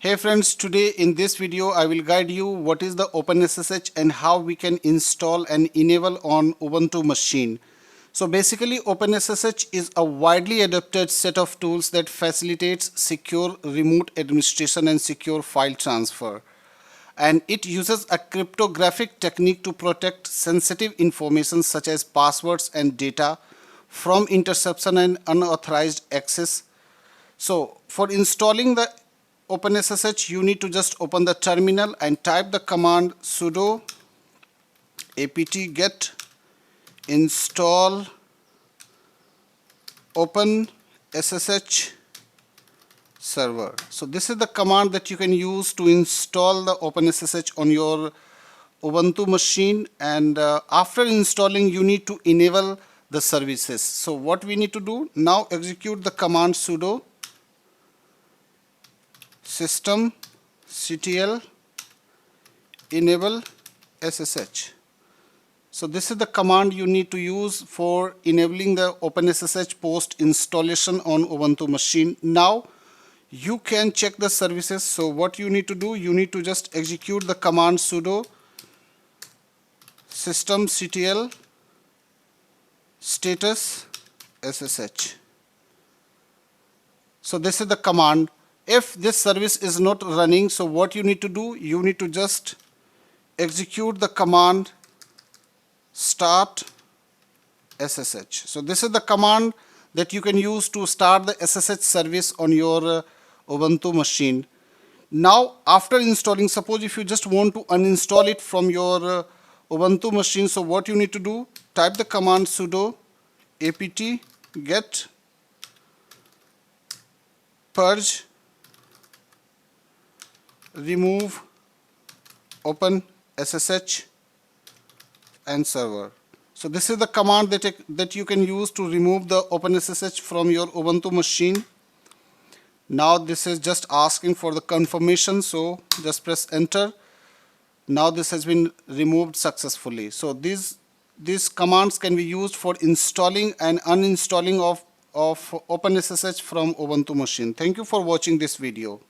Hey friends, today in this video I will guide you what is the OpenSSH and how we can install and enable on Ubuntu machine. So basically OpenSSH is a widely adopted set of tools that facilitates secure remote administration and secure file transfer. And it uses a cryptographic technique to protect sensitive information such as passwords and data from interception and unauthorized access. So for installing the OpenSSH, you need to just open the terminal and type the command sudo apt-get install OpenSSH server. So this is the command that you can use to install the OpenSSH on your Ubuntu machine, and after installing you need to enable the services. So what we need to do now, execute the command sudo systemctl enable SSH. So this is the command you need to use for enabling the OpenSSH post installation on Ubuntu machine. Now you can check the services. So what you need to do, you need to just execute the command sudo systemctl status SSH. So this is the command. If this service is not running, so what you need to do, you need to just execute the command start SSH. So this is the command that you can use to start the SSH service on your Ubuntu machine. Now after installing, suppose if you just want to uninstall it from your Ubuntu machine, so what you need to do, type the command sudo apt-get purge remove OpenSSH and server. So this is the command that you can use to remove the OpenSSH from your Ubuntu machine. Now this is just asking for the confirmation, so just press enter. Now this has been removed successfully. So these commands can be used for installing and uninstalling of OpenSSH from Ubuntu machine. Thank you for watching this video.